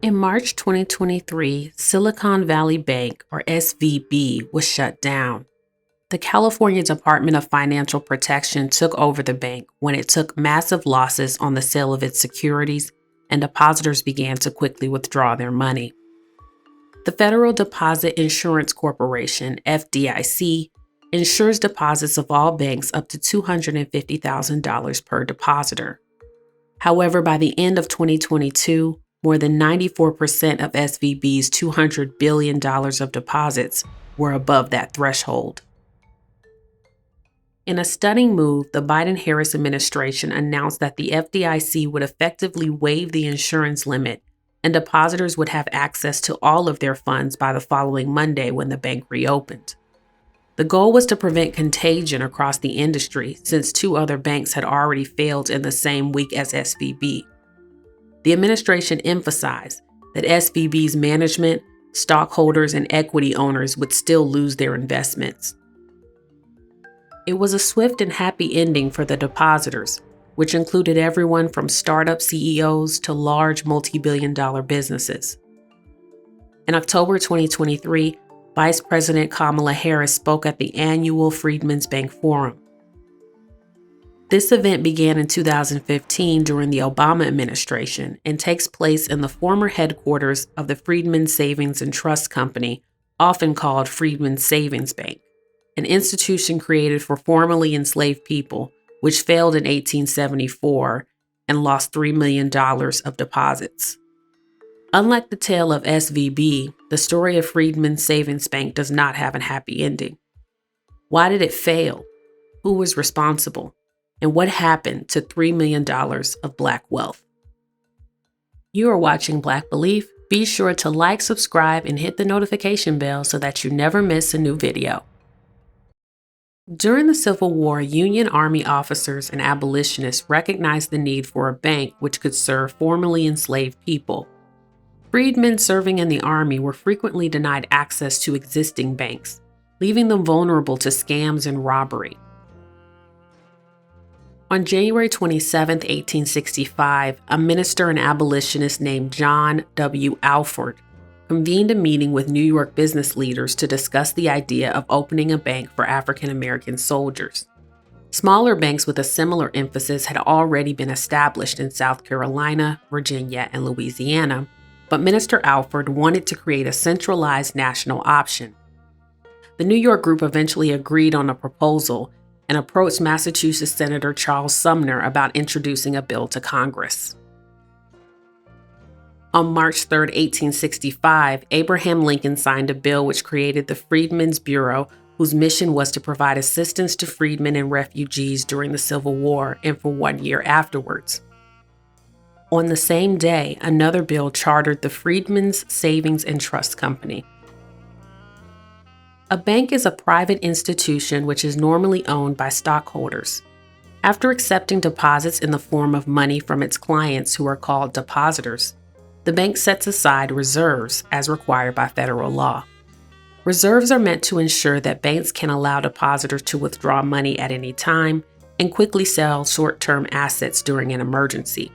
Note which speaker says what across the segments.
Speaker 1: In March 2023, Silicon Valley Bank, or SVB, was shut down. The California Department of Financial Protection took over the bank when it took massive losses on the sale of its securities, and depositors began to quickly withdraw their money. The Federal Deposit Insurance Corporation, FDIC, insures deposits of all banks up to $250,000 per depositor. However, by the end of 2022, more than 94% of SVB's $200 billion of deposits were above that threshold. In a stunning move, the Biden-Harris administration announced that the FDIC would effectively waive the insurance limit, and depositors would have access to all of their funds by the following Monday when the bank reopened. The goal was to prevent contagion across the industry, since two other banks had already failed in the same week as SVB. The administration emphasized that SVB's management, stockholders, and equity owners would still lose their investments. It was a swift and happy ending for the depositors, which included everyone from startup CEOs to large multi-billion-dollar businesses. In October 2023, Vice President Kamala Harris spoke at the annual Freedman's Bank Forum. This event began in 2015 during the Obama administration and takes place in the former headquarters of the Freedman Savings and Trust Company, often called Freedman Savings Bank, an institution created for formerly enslaved people, which failed in 1874 and lost $3 million of deposits. Unlike the tale of SVB, the story of Freedman Savings Bank does not have a happy ending. Why did it fail? Who was responsible? And what happened to $3 million of Black wealth? You are watching Black Belief. Be sure to like, subscribe, and hit the notification bell so that you never miss a new video. During the Civil War, Union Army officers and abolitionists recognized the need for a bank which could serve formerly enslaved people. Freedmen serving in the Army were frequently denied access to existing banks, leaving them vulnerable to scams and robbery. On January 27, 1865, a minister and abolitionist named John W. Alford convened a meeting with New York business leaders to discuss the idea of opening a bank for African American soldiers. Smaller banks with a similar emphasis had already been established in South Carolina, Virginia, and Louisiana, but Minister Alford wanted to create a centralized national option. The New York group eventually agreed on a proposal and approached Massachusetts Senator Charles Sumner about introducing a bill to Congress. On March 3, 1865, Abraham Lincoln signed a bill which created the Freedmen's Bureau, whose mission was to provide assistance to freedmen and refugees during the Civil War and for 1 year afterwards. On the same day, another bill chartered the Freedmen's Savings and Trust Company. A bank is a private institution which is normally owned by stockholders. After accepting deposits in the form of money from its clients, who are called depositors, the bank sets aside reserves as required by federal law. Reserves are meant to ensure that banks can allow depositors to withdraw money at any time and quickly sell short-term assets during an emergency.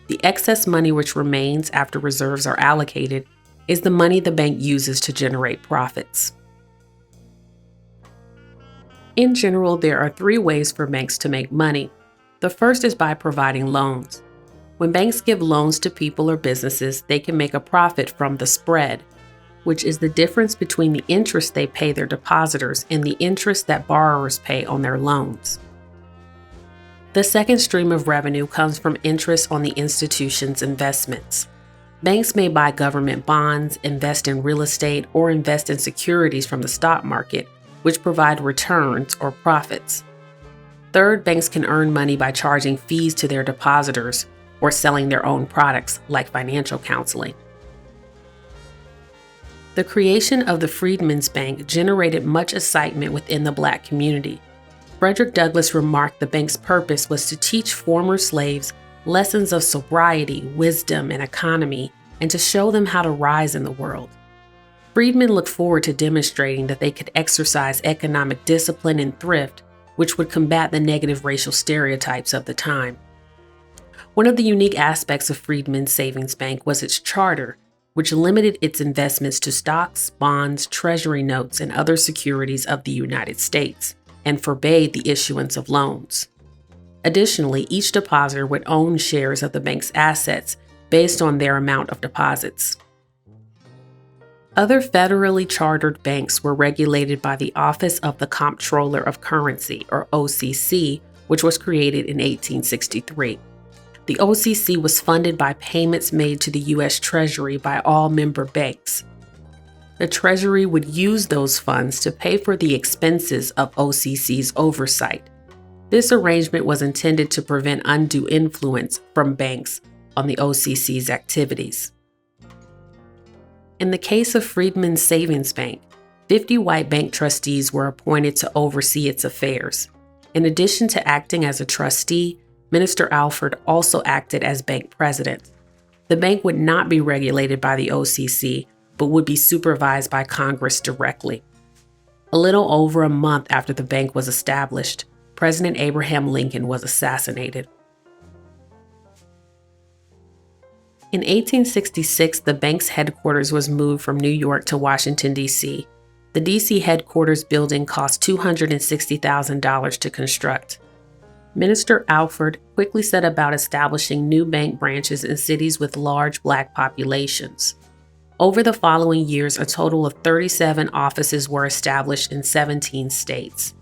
Speaker 1: The excess money which remains after reserves are allocated is the money the bank uses to generate profits. In general, there are three ways for banks to make money. The first is by providing loans. When banks give loans to people or businesses, they can make a profit from the spread, which is the difference between the interest they pay their depositors and the interest that borrowers pay on their loans. The second stream of revenue comes from interest on the institution's investments. Banks may buy government bonds, invest in real estate, or invest in securities from the stock market, which provide returns or profits. Third, banks can earn money by charging fees to their depositors or selling their own products like financial counseling. The creation of the Freedmen's Bank generated much excitement within the Black community. Frederick Douglass remarked the bank's purpose was to teach former slaves lessons of sobriety, wisdom, and economy, and to show them how to rise in the world. Freedmen looked forward to demonstrating that they could exercise economic discipline and thrift, which would combat the negative racial stereotypes of the time. One of the unique aspects of Freedman Savings Bank was its charter, which limited its investments to stocks, bonds, treasury notes, and other securities of the United States, and forbade the issuance of loans. Additionally, each depositor would own shares of the bank's assets based on their amount of deposits. Other federally chartered banks were regulated by the Office of the Comptroller of Currency, or OCC, which was created in 1863. The OCC was funded by payments made to the U.S. Treasury by all member banks. The Treasury would use those funds to pay for the expenses of OCC's oversight. This arrangement was intended to prevent undue influence from banks on the OCC's activities. In the case of Freedman Savings Bank, 50 white bank trustees were appointed to oversee its affairs. In addition to acting as a trustee, Minister Alford also acted as bank president. The bank would not be regulated by the OCC, but would be supervised by Congress directly. A little over a month after the bank was established, President Abraham Lincoln was assassinated. In 1866, the bank's headquarters was moved from New York to Washington, D.C. The D.C. headquarters building cost $260,000 to construct. Minister Alford quickly set about establishing new bank branches in cities with large Black populations. Over the following years, a total of 37 offices were established in 17 states.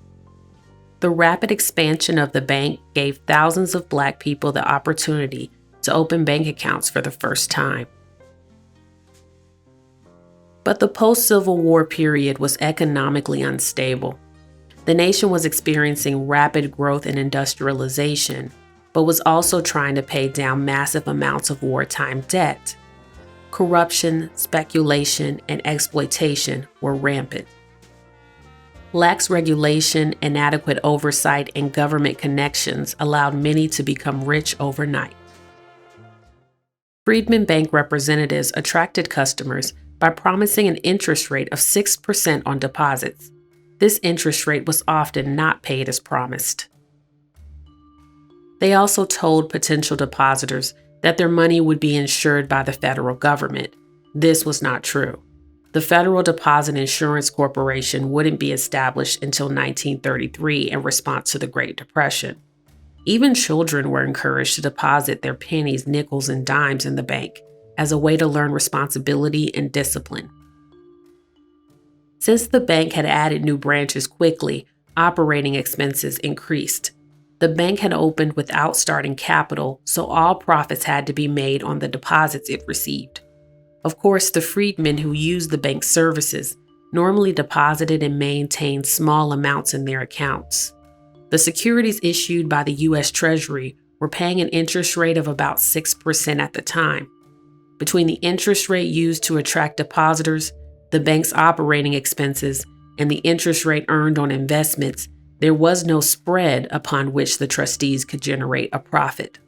Speaker 1: The rapid expansion of the bank gave thousands of Black people the opportunity to open bank accounts for the first time. But the post-Civil War period was economically unstable. The nation was experiencing rapid growth and industrialization, but was also trying to pay down massive amounts of wartime debt. Corruption, speculation, and exploitation were rampant. Lax regulation, inadequate oversight, and government connections allowed many to become rich overnight. Freedman Bank representatives attracted customers by promising an interest rate of 6% on deposits. This interest rate was often not paid as promised. They also told potential depositors that their money would be insured by the federal government. This was not true. The Federal Deposit Insurance Corporation wouldn't be established until 1933 in response to the Great Depression. Even children were encouraged to deposit their pennies, nickels, and dimes in the bank as a way to learn responsibility and discipline. Since the bank had added new branches quickly, operating expenses increased. The bank had opened without starting capital, so all profits had to be made on the deposits it received. Of course, the freedmen who used the bank's services normally deposited and maintained small amounts in their accounts. The securities issued by the U.S. Treasury were paying an interest rate of about 6% at the time. Between the interest rate used to attract depositors, the bank's operating expenses, and the interest rate earned on investments, there was no spread upon which the trustees could generate a profit.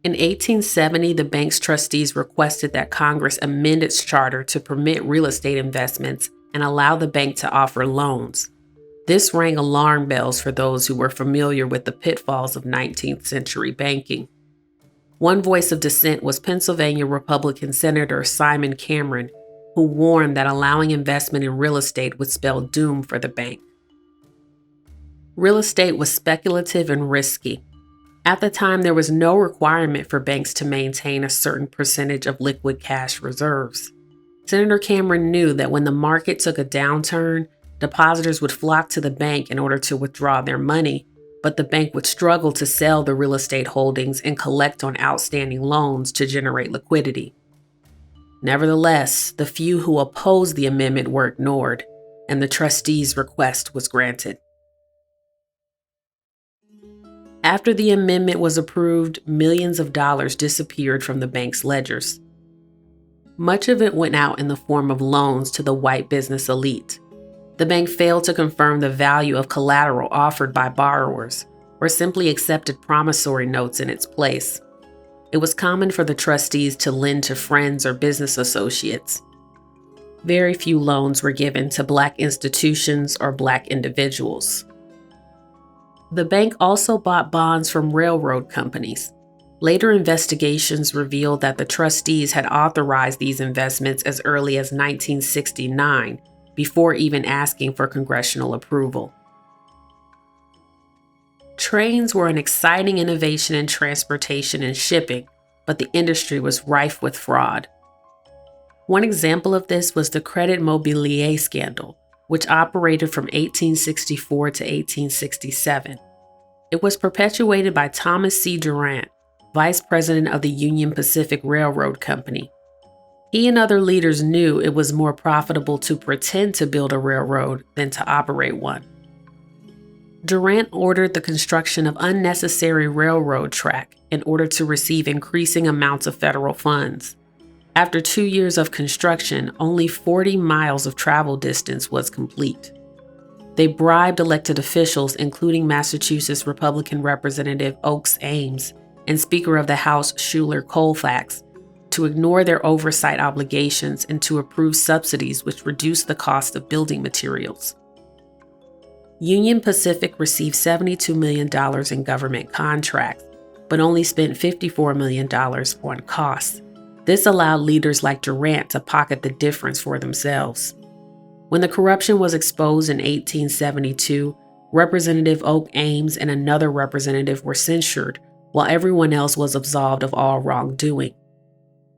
Speaker 1: In 1870, the bank's trustees requested that Congress amend its charter to permit real estate investments and allow the bank to offer loans. This rang alarm bells for those who were familiar with the pitfalls of 19th century banking. One voice of dissent was Pennsylvania Republican Senator Simon Cameron, who warned that allowing investment in real estate would spell doom for the bank. Real estate was speculative and risky. At the time, there was no requirement for banks to maintain a certain percentage of liquid cash reserves. Senator Cameron knew that when the market took a downturn, depositors would flock to the bank in order to withdraw their money, but the bank would struggle to sell the real estate holdings and collect on outstanding loans to generate liquidity. Nevertheless, the few who opposed the amendment were ignored, and the trustees' request was granted. After the amendment was approved, millions of dollars disappeared from the bank's ledgers. Much of it went out in the form of loans to the white business elite. The bank failed to confirm the value of collateral offered by borrowers, or simply accepted promissory notes in its place. It was common for the trustees to lend to friends or business associates. Very few loans were given to Black institutions or Black individuals. The bank also bought bonds from railroad companies. Later investigations revealed that the trustees had authorized these investments as early as 1969, before even asking for congressional approval. Trains were an exciting innovation in transportation and shipping, but the industry was rife with fraud. One example of this was the Credit Mobilier scandal, which operated from 1864 to 1867. It was perpetuated by Thomas C. Durant, vice president of the Union Pacific Railroad Company. He and other leaders knew it was more profitable to pretend to build a railroad than to operate one. Durant ordered the construction of unnecessary railroad track in order to receive increasing amounts of federal funds. After 2 years of construction, only 40 miles of travel distance was complete. They bribed elected officials, including Massachusetts Republican Representative Oakes Ames and Speaker of the House Schuyler Colfax, to ignore their oversight obligations and to approve subsidies which reduced the cost of building materials. Union Pacific received $72 million in government contracts, but only spent $54 million on costs. This allowed leaders like Durant to pocket the difference for themselves. When the corruption was exposed in 1872, Representative Oak Ames and another representative were censured, while everyone else was absolved of all wrongdoing.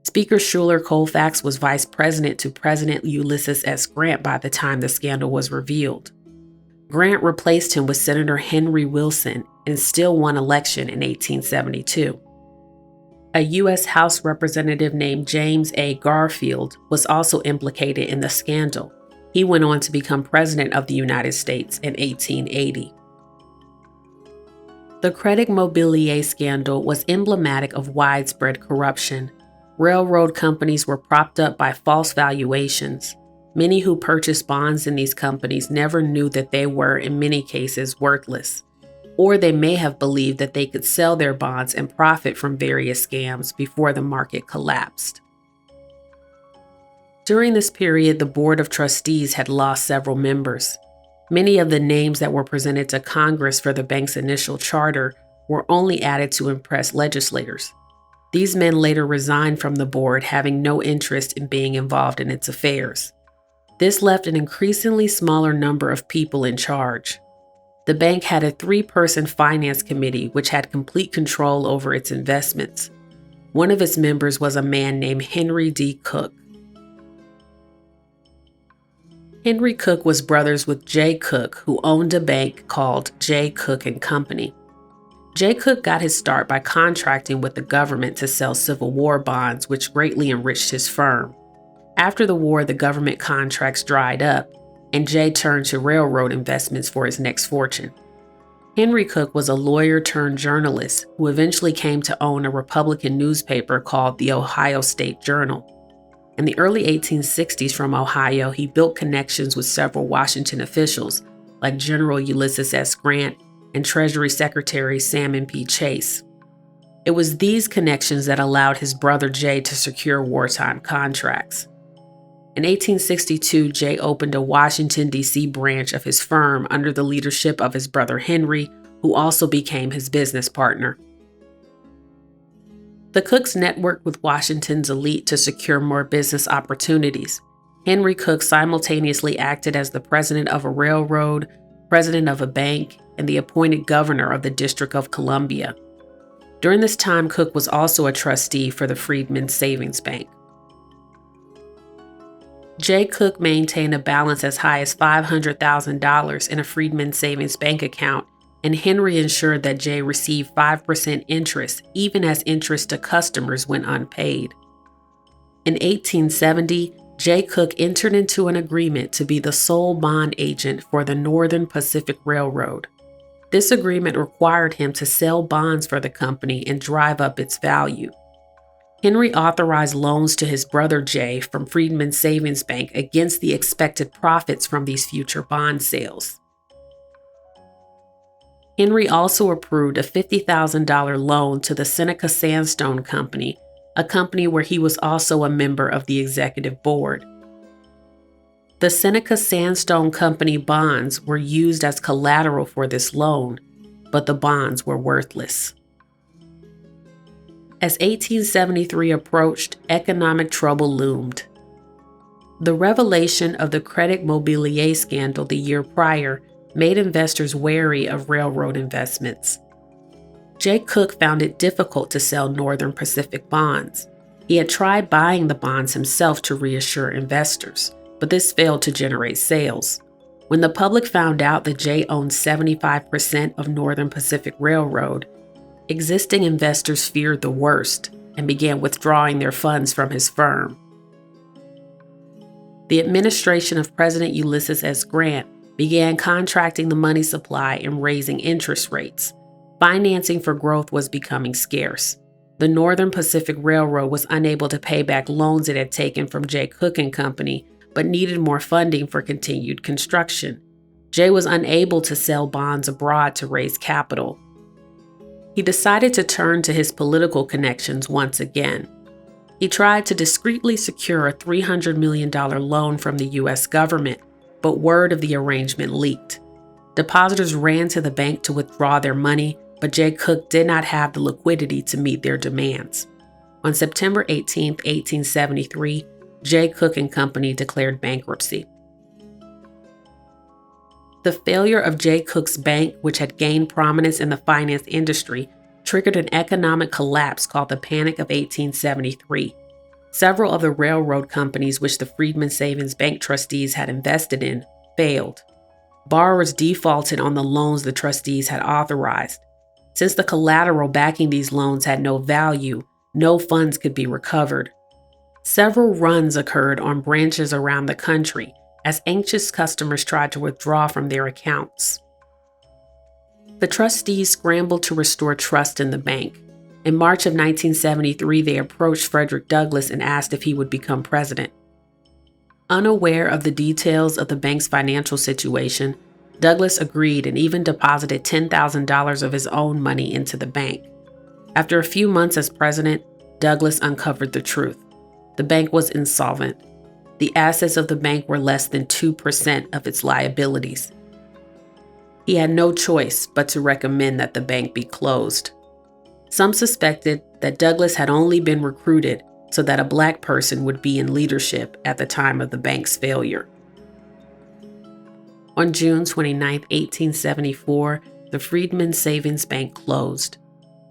Speaker 1: Speaker Schuyler Colfax was vice president to President Ulysses S. Grant by the time the scandal was revealed. Grant replaced him with Senator Henry Wilson and still won election in 1872. A U.S. House representative named James A. Garfield was also implicated in the scandal. He went on to become President of the United States in 1880. The Credit Mobilier scandal was emblematic of widespread corruption. Railroad companies were propped up by false valuations. Many who purchased bonds in these companies never knew that they were, in many cases, worthless. Or they may have believed that they could sell their bonds and profit from various scams before the market collapsed. During this period, the Board of Trustees had lost several members. Many of the names that were presented to Congress for the bank's initial charter were only added to impress legislators. These men later resigned from the board, having no interest in being involved in its affairs. This left an increasingly smaller number of people in charge. The bank had a 3-person finance committee which had complete control over its investments. One of its members was a man named Henry D. Cook. Henry Cook was brothers with J. Cook, who owned a bank called J. Cook & Company. J. Cook got his start by contracting with the government to sell Civil War bonds, which greatly enriched his firm. After the war, the government contracts dried up, and Jay turned to railroad investments for his next fortune. Henry Cook was a lawyer turned journalist who eventually came to own a Republican newspaper called the Ohio State Journal. In the early 1860s from Ohio, he built connections with several Washington officials, like General Ulysses S. Grant and Treasury Secretary Salmon P. Chase. It was these connections that allowed his brother Jay to secure wartime contracts. In 1862, Jay opened a Washington, D.C. branch of his firm under the leadership of his brother Henry, who also became his business partner. The Cooks networked with Washington's elite to secure more business opportunities. Henry Cook simultaneously acted as the president of a railroad, president of a bank, and the appointed governor of the District of Columbia. During this time, Cook was also a trustee for the Freedman Savings Bank. J. Cook maintained a balance as high as $500,000 in a Freedman Savings Bank account, and Henry ensured that Jay received 5% interest, even as interest to customers went unpaid. In 1870, J. Cook entered into an agreement to be the sole bond agent for the Northern Pacific Railroad. This agreement required him to sell bonds for the company and drive up its value. Henry authorized loans to his brother Jay from Freedman Savings Bank against the expected profits from these future bond sales. Henry also approved a $50,000 loan to the Seneca Sandstone Company, a company where he was also a member of the executive board. The Seneca Sandstone Company bonds were used as collateral for this loan, but the bonds were worthless. As 1873 approached, economic trouble loomed. The revelation of the Credit Mobilier scandal the year prior made investors wary of railroad investments. Jay Cooke found it difficult to sell Northern Pacific bonds. He had tried buying the bonds himself to reassure investors, but this failed to generate sales. When the public found out that Jay owned 75% of Northern Pacific Railroad, existing investors feared the worst and began withdrawing their funds from his firm. The administration of President Ulysses S. Grant began contracting the money supply and raising interest rates. Financing for growth was becoming scarce. The Northern Pacific Railroad was unable to pay back loans it had taken from Jay Cooke and Company, but needed more funding for continued construction. Jay was unable to sell bonds abroad to raise capital. He decided to turn to his political connections once again. He tried to discreetly secure a $300 million loan from the U.S. government, but word of the arrangement leaked. Depositors ran to the bank to withdraw their money, but Jay Cooke did not have the liquidity to meet their demands. On September 18, 1873, Jay Cooke and Company declared bankruptcy. The failure of Jay Cooke's bank, which had gained prominence in the finance industry, triggered an economic collapse called the Panic of 1873. Several of the railroad companies which the Freedman Savings Bank trustees had invested in failed. Borrowers defaulted on the loans the trustees had authorized. Since the collateral backing these loans had no value, no funds could be recovered. Several runs occurred on branches around the country as anxious customers tried to withdraw from their accounts. The trustees scrambled to restore trust in the bank. In March of 1973, they approached Frederick Douglass and asked if he would become president. Unaware of the details of the bank's financial situation, Douglass agreed and even deposited $10,000 of his own money into the bank. After a few months as president, Douglass uncovered the truth. The bank was insolvent. The assets of the bank were less than 2% of its liabilities. He had no choice but to recommend that the bank be closed. Some suspected that Douglass had only been recruited so that a black person would be in leadership at the time of the bank's failure. On June 29, 1874, the Freedman Savings Bank closed.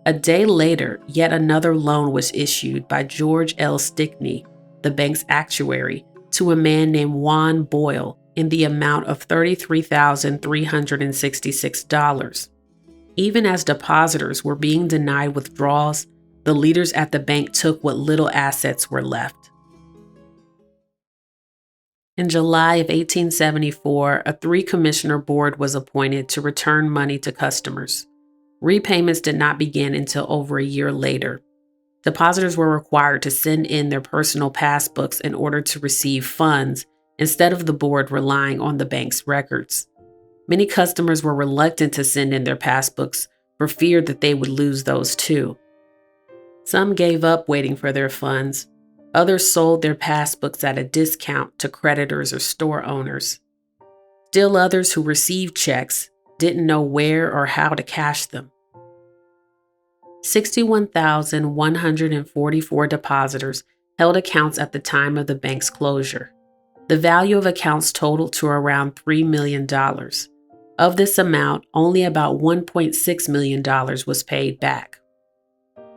Speaker 1: A day later, yet another loan was issued by George L. Stickney, the bank's actuary, to a man named Juan Boyle in the amount of $33,366. Even as depositors were being denied withdrawals, the leaders at the bank took what little assets were left. In July of 1874, a 3-commissioner board was appointed to return money to customers. Repayments did not begin until over a year later. Depositors were required to send in their personal passbooks in order to receive funds, instead of the board relying on the bank's records. Many customers were reluctant to send in their passbooks for fear that they would lose those too. Some gave up waiting for their funds. Others sold their passbooks at a discount to creditors or store owners. Still others who received checks didn't know where or how to cash them. 61,144 depositors held accounts at the time of the bank's closure. The value of accounts totaled to around $3 million. Of this amount, only about $1.6 million was paid back.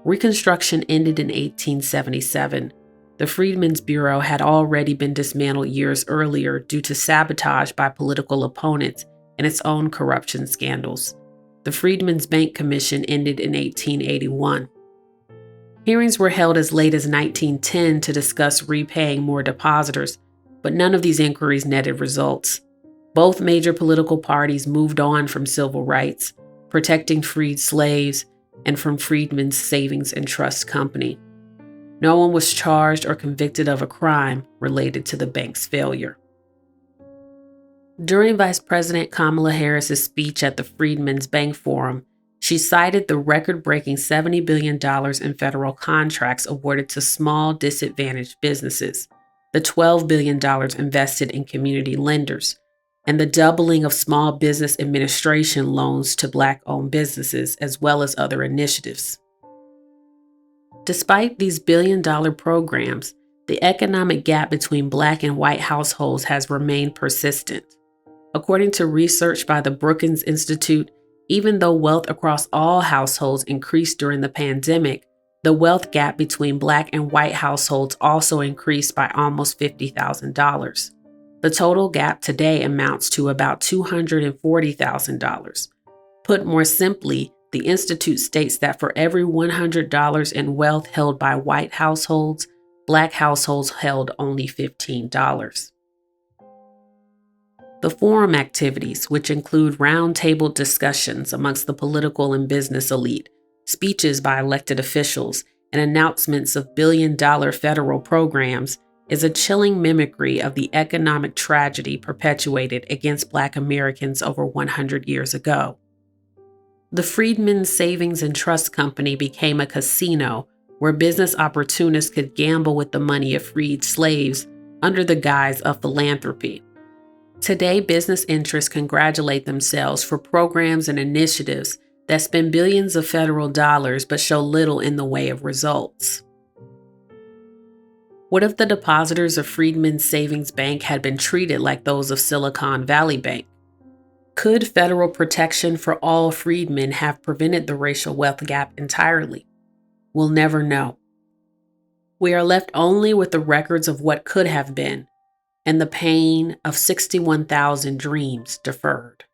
Speaker 1: Reconstruction ended in 1877. The Freedmen's Bureau had already been dismantled years earlier due to sabotage by political opponents and its own corruption scandals. The Freedmen's Bank Commission ended in 1881. Hearings were held as late as 1910 to discuss repaying more depositors, but none of these inquiries netted results. Both major political parties moved on from civil rights, protecting freed slaves, and from Freedmen's Savings and Trust Company. No one was charged or convicted of a crime related to the bank's failure. During Vice President Kamala Harris's speech at the Freedmen's Bank Forum, she cited the record-breaking $70 billion in federal contracts awarded to small, disadvantaged businesses, the $12 billion invested in community lenders, and the doubling of Small Business Administration loans to Black-owned businesses, as well as other initiatives. Despite these billion-dollar programs, the economic gap between Black and white households has remained persistent. According to research by the Brookings Institute, even though wealth across all households increased during the pandemic, the wealth gap between Black and white households also increased by almost $50,000. The total gap today amounts to about $240,000. Put more simply, the Institute states that for every $100 in wealth held by white households, Black households held only $15. The forum activities, which include roundtable discussions amongst the political and business elite, speeches by elected officials, and announcements of billion-dollar federal programs, is a chilling mimicry of the economic tragedy perpetuated against Black Americans over 100 years ago. The Freedman Savings and Trust Company became a casino where business opportunists could gamble with the money of freed slaves under the guise of philanthropy. Today, business interests congratulate themselves for programs and initiatives that spend billions of federal dollars but show little in the way of results. What if the depositors of Freedman Savings Bank had been treated like those of Silicon Valley Bank? Could federal protection for all freedmen have prevented the racial wealth gap entirely? We'll never know. We are left only with the records of what could have been and the pain of 61,000 dreams deferred.